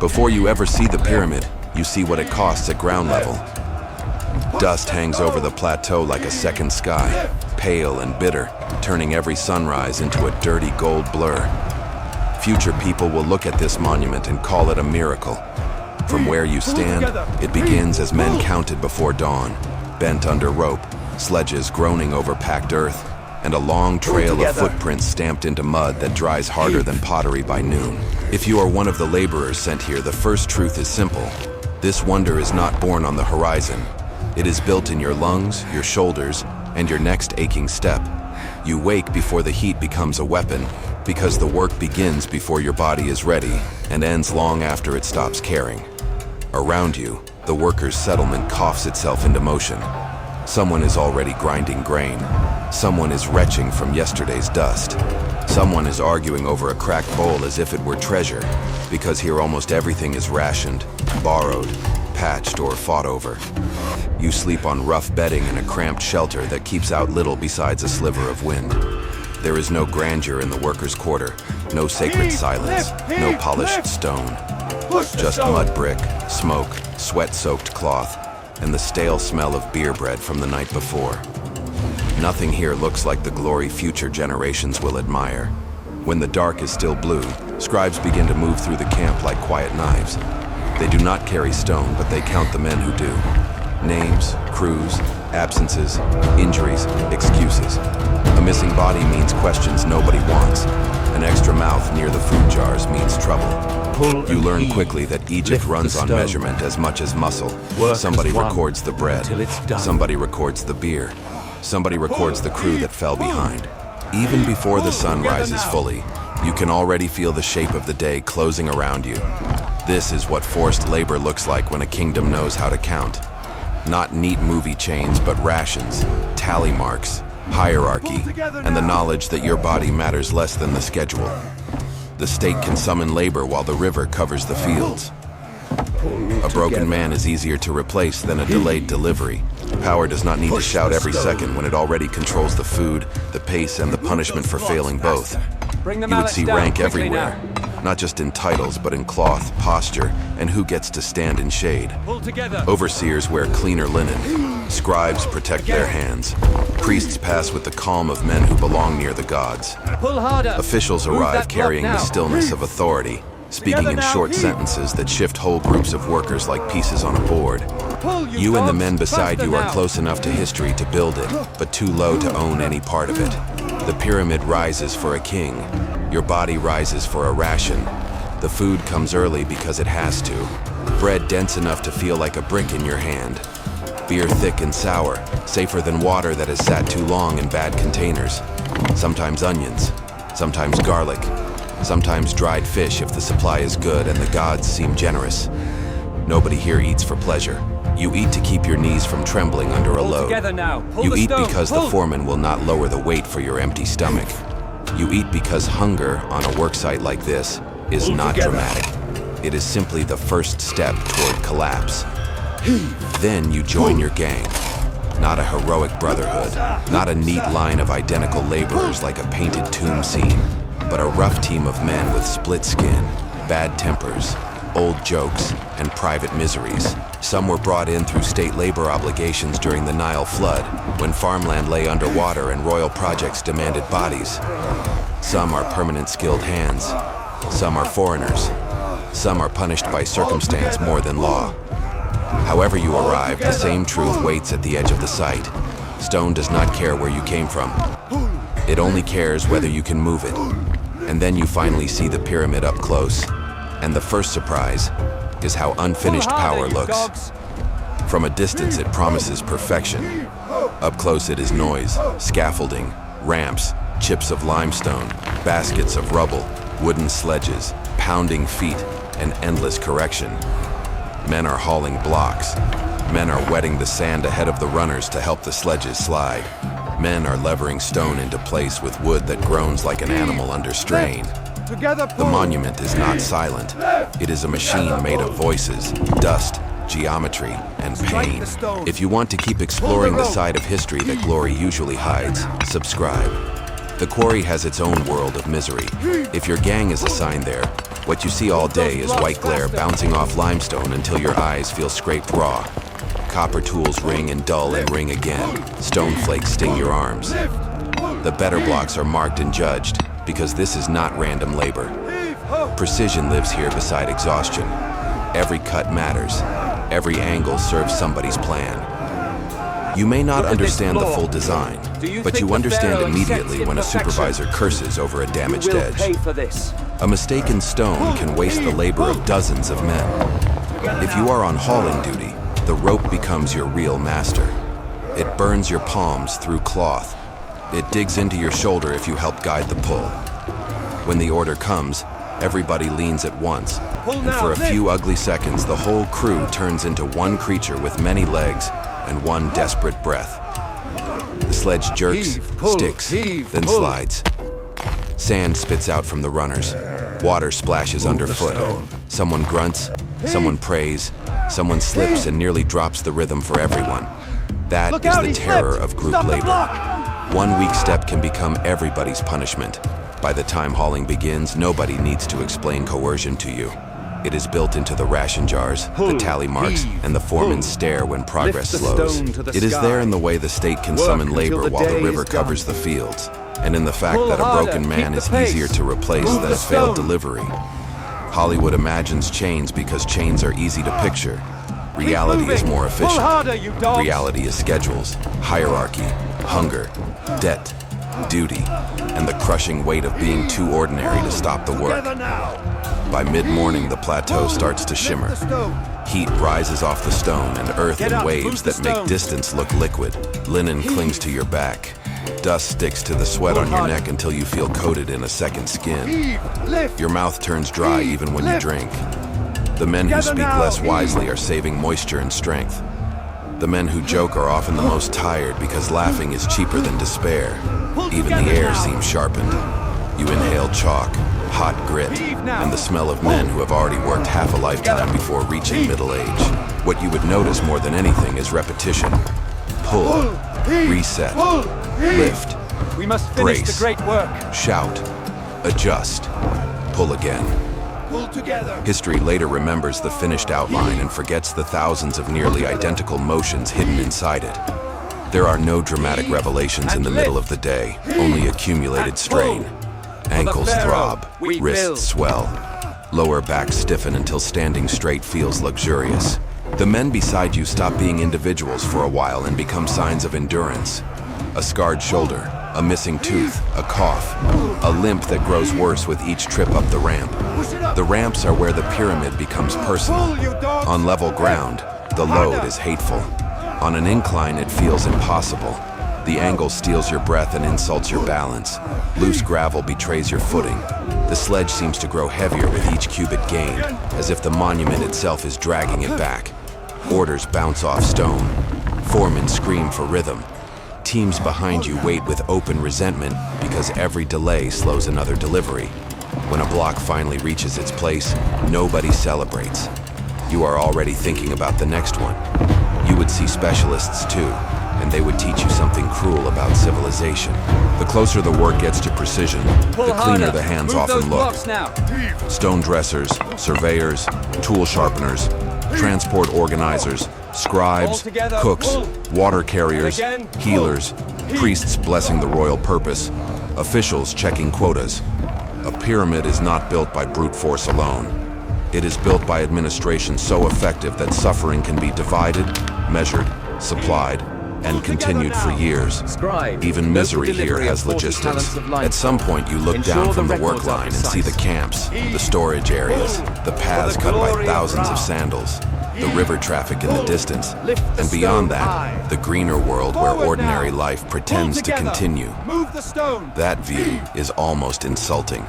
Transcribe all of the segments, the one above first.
Before you ever see the pyramid, you see what it costs at ground level. Dust hangs over the plateau like a second sky, pale and bitter, turning every sunrise into a dirty gold blur. Future people will look at this monument and call it a miracle. From where you stand, it begins as men counted before dawn, bent under rope, sledges groaning over packed earth, and a long trail of footprints stamped into mud that dries harder than pottery by noon. If you are one of the laborers sent here, the first truth is simple. This wonder is not born on the horizon. It is built in your lungs, your shoulders, and your next aching step. You wake before the heat becomes a weapon, because the work begins before your body is ready and ends long after it stops caring. Around you, the workers' settlement coughs itself into motion. Someone is already grinding grain. Someone is retching from yesterday's dust. Someone is arguing over a cracked bowl as if it were treasure, because here almost everything is rationed, borrowed, patched, or fought over. You sleep on rough bedding in a cramped shelter that keeps out little besides a sliver of wind. There is no grandeur in the workers' quarter, no sacred silence, no polished stone. Just mud brick, smoke, sweat-soaked cloth, and the stale smell of beer bread from the night before. Nothing here looks like the glory future generations will admire. When the dark is still blue, scribes begin to move through the camp like quiet knives. They do not carry stone, but they count the men who do. Names, crews, absences, injuries, excuses. A missing body means questions nobody wants. An extra mouth near the food jars means trouble. You learn quickly that Egypt runs on measurement as much as muscle. Somebody records the bread. Somebody records the beer. Somebody records the crew that fell behind. Even before the sun rises fully, you can already feel the shape of the day closing around you. This is what forced labor looks like when a kingdom knows how to count. Not neat movie chains, but rations, tally marks, hierarchy, and the knowledge that your body matters less than the schedule. The state can summon labor while the river covers the fields. A broken man is easier to replace than a delayed delivery. Power does not need to shout every second when it already controls the food, the pace, and the punishment for failing both. You would see rank everywhere, not just in titles, but in cloth, posture, and who gets to stand in shade. Overseers wear cleaner linen. Scribes protect their hands. Priests pass with the calm of men who belong near the gods. Officials arrive carrying the stillness of authority, speaking in short sentences that shift whole groups of workers like pieces on a board. You and the men beside you are close enough to history to build it, but too low to own any part of it. The pyramid rises for a king. Your body rises for a ration. The food comes early because it has to. Bread dense enough to feel like a brick in your hand. Beer thick and sour, safer than water that has sat too long in bad containers. Sometimes onions, sometimes garlic, sometimes dried fish if the supply is good and the gods seem generous. Nobody here eats for pleasure. You eat to keep your knees from trembling under a load. You eat because the foreman will not lower the weight for your empty stomach. You eat because hunger on a worksite like this is not dramatic. It is simply the first step toward collapse. Then you join your gang. Not a heroic brotherhood, not a neat line of identical laborers like a painted tomb scene, but a rough team of men with split skin, bad tempers, old jokes, and private miseries. Some were brought in through state labor obligations during the Nile flood, when farmland lay underwater and royal projects demanded bodies. Some are permanent skilled hands. Some are foreigners. Some are punished by circumstance more than law. However you arrive, the same truth waits at the edge of the site. Stone does not care where you came from. It only cares whether you can move it. And then you finally see the pyramid up close. And the first surprise is how unfinished power looks. From a distance, it promises perfection. Up close, it is noise, scaffolding, ramps, chips of limestone, baskets of rubble, wooden sledges, pounding feet, and endless correction. Men are hauling blocks. Men are wetting the sand ahead of the runners to help the sledges slide. Men are levering stone into place with wood that groans like an animal under strain. The monument is not silent. It is a machine made of voices, dust, geometry, and pain. If you want to keep exploring the side of history that glory usually hides, subscribe. The quarry has its own world of misery. If your gang is assigned there, What you see all day is white glare bouncing off limestone until your eyes feel scraped raw. Copper tools ring and dull and ring again. Stone flakes sting your arms. The better blocks are marked and judged because this is not random labor. Precision lives here beside exhaustion. Every cut matters. Every angle serves somebody's plan. You may not understand the full design, but you understand immediately when a supervisor curses over a damaged edge. A mistaken stone can waste the labor of dozens of men. If you are on hauling duty, the rope becomes your real master. It burns your palms through cloth. It digs into your shoulder if you help guide the pull. When the order comes, everybody leans at once, and for a few ugly seconds, the whole crew turns into one creature with many legs and one desperate breath. The sledge jerks, sticks, then slides. Sand spits out from the runners. Water splashes underfoot. Someone grunts, someone prays, someone slips and nearly drops the rhythm for everyone. That is the terror of group labor. One weak step can become everybody's punishment. By the time hauling begins, nobody needs to explain coercion to you. It is built into the ration jars, the tally marks, and the foreman's stare when progress slows. It is there in the way the state can summon labor while the river covers the fields, and in the fact that a broken man is easier to replace than a failed delivery. Hollywood imagines chains because chains are easy to picture. Reality is more efficient. Reality is schedules, hierarchy, hunger, debt, duty, and the crushing weight of being too ordinary to stop the work. By mid-morning, the plateau starts to shimmer. Heat rises off the stone and earth in waves that make distance look liquid. Linen clings to your back. Dust sticks to the sweat on your neck until you feel coated in a second skin. Your mouth turns dry even when you drink. The men who speak less wisely are saving moisture and strength. The men who joke are often the most tired because laughing is cheaper than despair. Even the air seems sharpened. You inhale chalk, hot grit, and the smell of men who have already worked half a lifetime before reaching middle age. What you would notice more than anything is repetition. Pull, reset, lift, we must finish brace, the great work. Shout, adjust, pull again. Pull together. History later remembers the finished outline and forgets the thousands of nearly identical motions hidden inside it. There are no dramatic revelations in the middle of the day, only accumulated strain. Ankles throb, wrists swell, lower backs stiffen until standing straight feels luxurious. The men beside you stop being individuals for a while and become signs of endurance. A scarred shoulder, a missing tooth, a cough, a limp that grows worse with each trip up the ramp. The ramps are where the pyramid becomes personal. On level ground, the load is hateful. On an incline, it feels impossible. The angle steals your breath and insults your balance. Loose gravel betrays your footing. The sledge seems to grow heavier with each cubit gained, as if the monument itself is dragging it back. Orders bounce off stone. Foremen scream for rhythm. Teams behind you wait with open resentment because every delay slows another delivery. When a block finally reaches its place, nobody celebrates. You are already thinking about the next one. You would see specialists too, and they would teach you something cruel about civilization. The closer the work gets to precision, the cleaner the hands often look. Stone dressers, surveyors, tool sharpeners, transport organizers, scribes, cooks, water carriers, healers, priests blessing the royal purpose, officials checking quotas. A pyramid is not built by brute force alone. It is built by administration so effective that suffering can be divided, measured, supplied, and continued for years. Even misery here has logistics. At some point you look down from the work line and see the camps, the storage areas, the paths cut by thousands of sandals, the river traffic in the distance, and beyond that, the greener world where ordinary life pretends to continue. That view is almost insulting.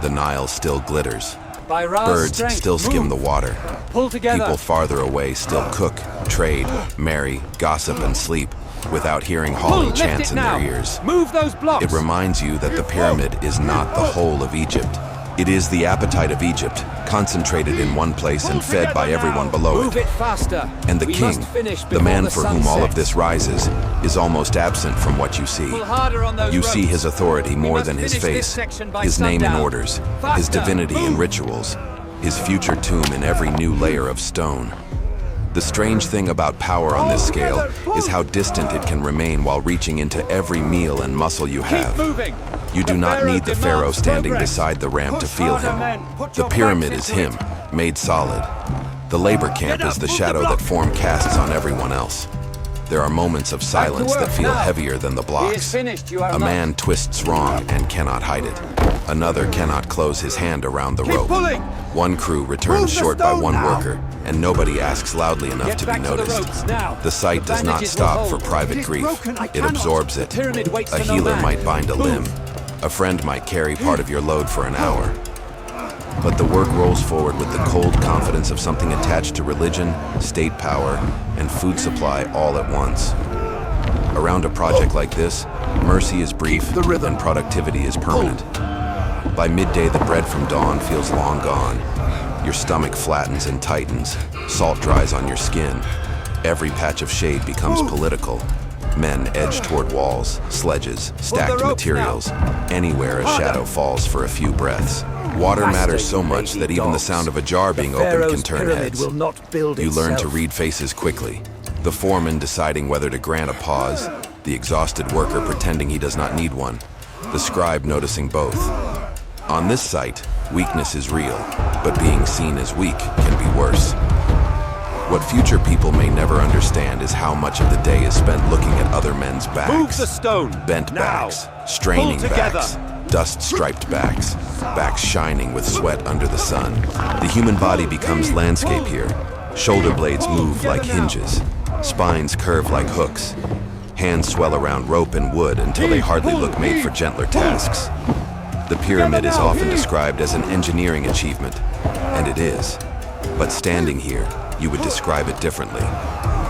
The Nile still glitters. Birds still skim the water. People farther away still cook, trade, marry, gossip, and sleep without hearing hauling chants in their ears. Move those blocks. It reminds you that the pyramid is not the whole of Egypt. It is the appetite of Egypt, concentrated in one place and fed by everyone below Move it. it faster. And the We king, must finish the before man the for sun whom all of sets. this rises, is almost absent from what you see. Pull harder on those You see ropes. his authority We more must than his finish this face, section by his name and sundown. orders, his Faster. divinity and Move. rituals, his future tomb in every new layer of stone. The strange thing about power on this scale is how distant it can remain while reaching into every meal and muscle you Keep have. moving. You do not need the pharaoh demands standing progress. beside the ramp to Push feel harder, him. men. Put The your pyramid backs is into him, made solid. The labor camp Get up, is the move the shadow block. that form casts on everyone else. There are moments of silence that work feel now. heavier than the He is blocks. finished. You are A not. man twists wrong and cannot hide it. Another cannot close his hand around the Keep rope. pulling. One crew returns Move the short by stone one now. worker, and nobody asks loudly enough Get to be back to the noticed. ropes now. The sight The does not bandages will stop for hold. private It is grief. broken. I It cannot. absorbs it. The pyramid waits A for no healer man. might bind a Move. limb. A friend might carry part of your load for an hour. But the work rolls forward with the cold confidence of something attached to religion, state power, and food supply all at once. Around a project like this, mercy is brief and productivity is permanent. By midday, the bread from dawn feels long gone. Your stomach flattens and tightens. Salt dries on your skin. Every patch of shade becomes political. Men edge toward walls, sledges, stacked ropes materials. Anywhere a shadow falls for a few breaths. Water matters so much that even the sound of a jar being opened can turn heads. Will not build You learn to itself. read faces quickly. The foreman deciding whether to grant a pause, the exhausted worker pretending he does not need one, the scribe noticing both. On this site, weakness is real, but being seen as weak can be worse. What future people may never understand is how much of the day is spent looking at other men's backs. Move the stone. Bent now. backs, straining Pull together. backs, dust-striped backs, backs shining with sweat under the sun. The human body becomes landscape here. Shoulder blades move like hinges. Spines curve like hooks. Hands swell around rope and wood until they hardly look made for gentler tasks. The pyramid is often described as an engineering achievement, and it is. But standing here, you would describe it differently.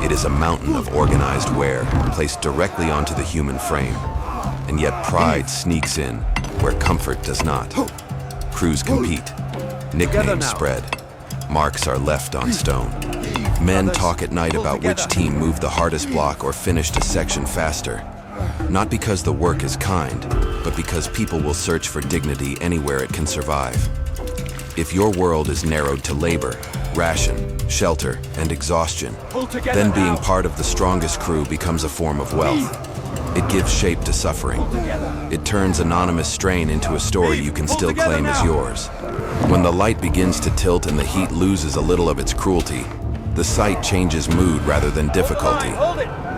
It is a mountain of organized wear placed directly onto the human frame. And yet pride sneaks in where comfort does not. Crews compete. Nicknames spread. Marks are left on stone. Men talk at night about which team moved the hardest block or finished a section faster. Not because the work is kind, but because people will search for dignity anywhere it can survive. If your world is narrowed to labor, ration, shelter, and exhaustion, then being part of the strongest crew becomes a form of wealth. It gives shape to suffering. It turns anonymous strain into a story you can still claim as yours. When the light begins to tilt and the heat loses a little of its cruelty, the sight changes mood rather than difficulty.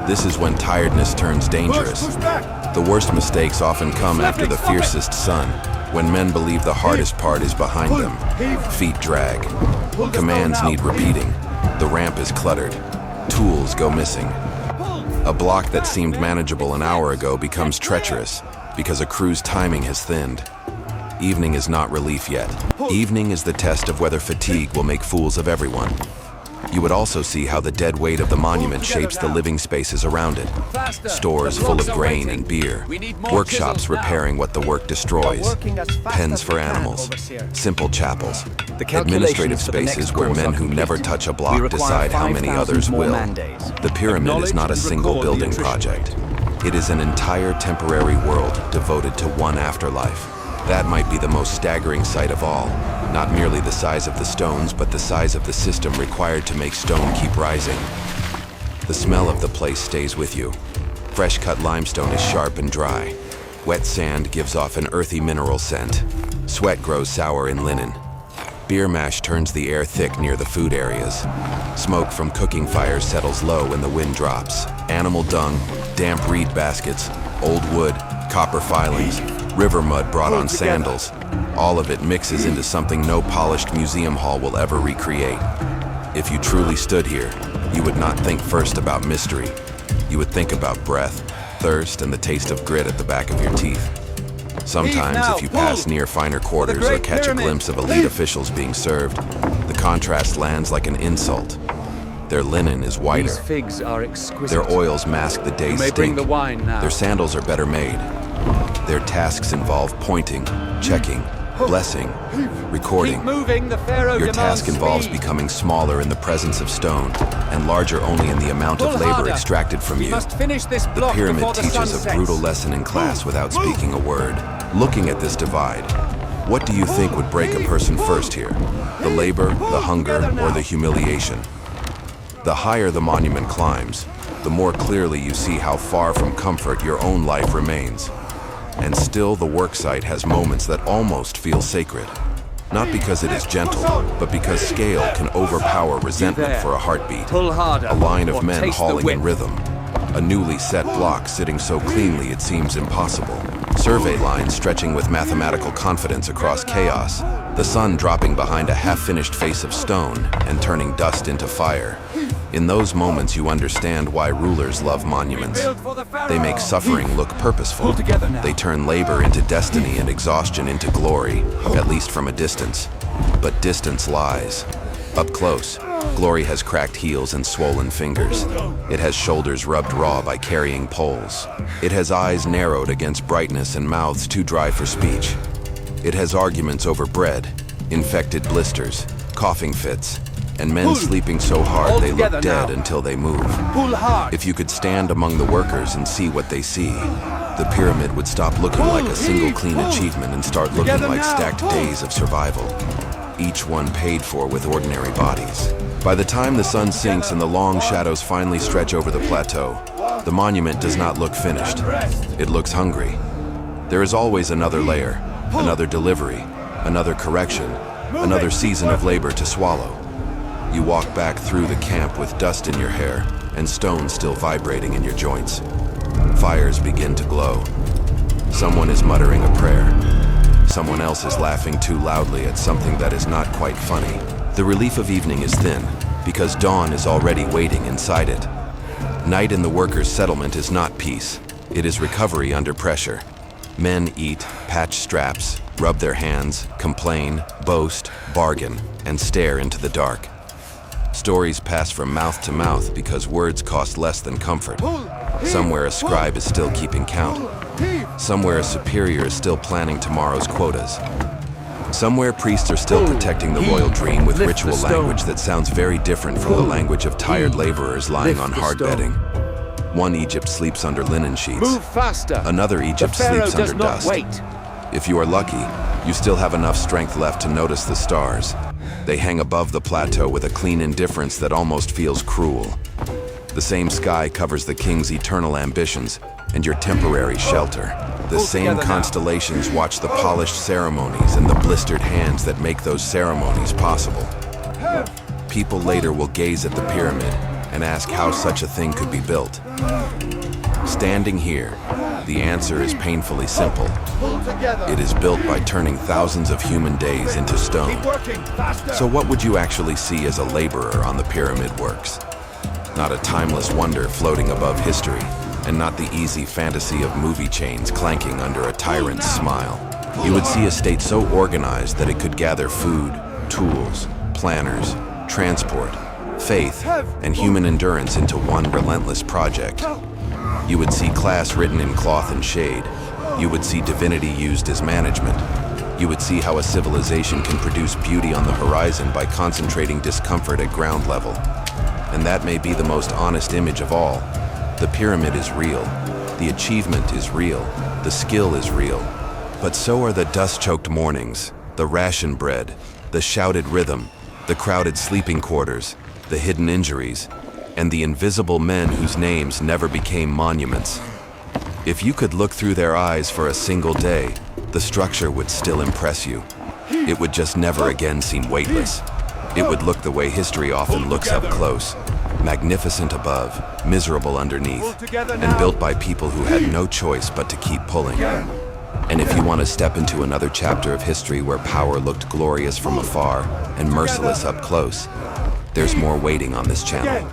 This is when tiredness turns dangerous. The worst mistakes often come after the fiercest sun, when men believe the hardest part is behind them. Feet drag. Commands need repeating. The ramp is cluttered. Tools go missing. A block that seemed manageable an hour ago becomes treacherous because a crew's timing has thinned. Evening is not relief yet. Evening is the test of whether fatigue will make fools of everyone. You would also see how the dead weight of the monument shapes the living spaces around it. Stores full of grain and beer. Workshops repairing what the work destroys. Pens for animals. Simple chapels. Administrative spaces where men who never touch a block decide how many others will. The pyramid is not a single building project. It is an entire temporary world devoted to one afterlife. That might be the most staggering sight of all. Not merely the size of the stones, but the size of the system required to make stone keep rising. The smell of the place stays with you. Fresh-cut limestone is sharp and dry. Wet sand gives off an earthy mineral scent. Sweat grows sour in linen. Beer mash turns the air thick near the food areas. Smoke from cooking fires settles low when the wind drops. Animal dung, damp reed baskets, old wood, copper filings, river mud brought on sandals. All of it mixes into something no polished museum hall will ever recreate. If you truly stood here, you would not think first about mystery. You would think about breath, thirst, and the taste of grit at the back of your teeth. Sometimes, if you pass near finer quarters or catch a glimpse of elite officials being served, the contrast lands like an insult. Their linen is whiter. These figs are exquisite. Their oils mask the day's You may bring stink. the wine now. Their sandals are better made. Their tasks involve pointing, checking, blessing, recording. Keep moving, the Pharaoh Your demands task involves speed. becoming smaller in the presence of stone, and larger only in the amount of Pull labor harder. extracted from We you. must finish this The block pyramid before the sun teaches a sets. brutal lesson in class without speaking a word. Looking at this divide, what do you think would break a person first here? The labor, the hunger, or the humiliation? The higher the monument climbs, the more clearly you see how far from comfort your own life remains. And still, the worksite has moments that almost feel sacred. Not because it is gentle, but because scale can overpower resentment for a heartbeat. Pull harder, A line or of men taste the hauling in whip. rhythm. A newly set block sitting so cleanly it seems impossible. Survey lines stretching with mathematical confidence across chaos. The sun dropping behind a half-finished face of stone and turning dust into fire. In those moments you understand why rulers love monuments. They make suffering look purposeful. They turn labor into destiny and exhaustion into glory, at least from a distance. But distance lies. Up close, glory has cracked heels and swollen fingers. It has shoulders rubbed raw by carrying poles. It has eyes narrowed against brightness and mouths too dry for speech. It has arguments over bread, infected blisters, coughing fits, and men sleeping so hard they look dead until they move. Pull hard. If you could stand among the workers and see what they see, the pyramid would stop looking like a single clean achievement and start looking like stacked days of survival, each one paid for with ordinary bodies. By the time the sun sinks and the long shadows finally stretch over the plateau, the monument does not look finished. It looks hungry. There is always another layer, another delivery, another correction, another season of labor to swallow. You walk back through the camp with dust in your hair and stone still vibrating in your joints. Fires begin to glow. Someone is muttering a prayer. Someone else is laughing too loudly at something that is not quite funny. The relief of evening is thin, because dawn is already waiting inside it. Night in the workers' settlement is not peace. It is recovery under pressure. Men eat, patch straps, rub their hands, complain, boast, bargain, and stare into the dark. Stories pass from mouth to mouth because words cost less than comfort. Somewhere a scribe is still keeping count. Somewhere a superior is still planning tomorrow's quotas. Somewhere priests are still protecting the royal dream with ritual language that sounds very different from the language of tired laborers lying on hard bedding. One Egypt sleeps under linen sheets. Move faster. Another Egypt sleeps under dust. Wait. If you are lucky, you still have enough strength left to notice the stars. They hang above the plateau with a clean indifference that almost feels cruel. The same sky covers the king's eternal ambitions and your temporary shelter. The same constellations watch the polished ceremonies and the blistered hands that make those ceremonies possible. People later will gaze at the pyramid and ask how such a thing could be built. Standing here, the answer is painfully simple. It is built by turning thousands of human days into stone. So what would you actually see as a laborer on the pyramid works? Not a timeless wonder floating above history, and not the easy fantasy of movie chains clanking under a tyrant's smile. You would see a state so organized that it could gather food, tools, planners, transport, faith, and human endurance into one relentless project. You would see class written in cloth and shade. You would see divinity used as management. You would see how a civilization can produce beauty on the horizon by concentrating discomfort at ground level. And that may be the most honest image of all. The pyramid is real. The achievement is real. The skill is real. But so are the dust-choked mornings, the ration bread, the shouted rhythm, the crowded sleeping quarters, the hidden injuries, and the invisible men whose names never became monuments. If you could look through their eyes for a single day, the structure would still impress you. It would just never again seem weightless. It would look the way history often looks up close, magnificent above, miserable underneath, and built by people who had no choice but to keep pulling. And if you want to step into another chapter of history where power looked glorious from afar and merciless up close, there's more waiting on this channel.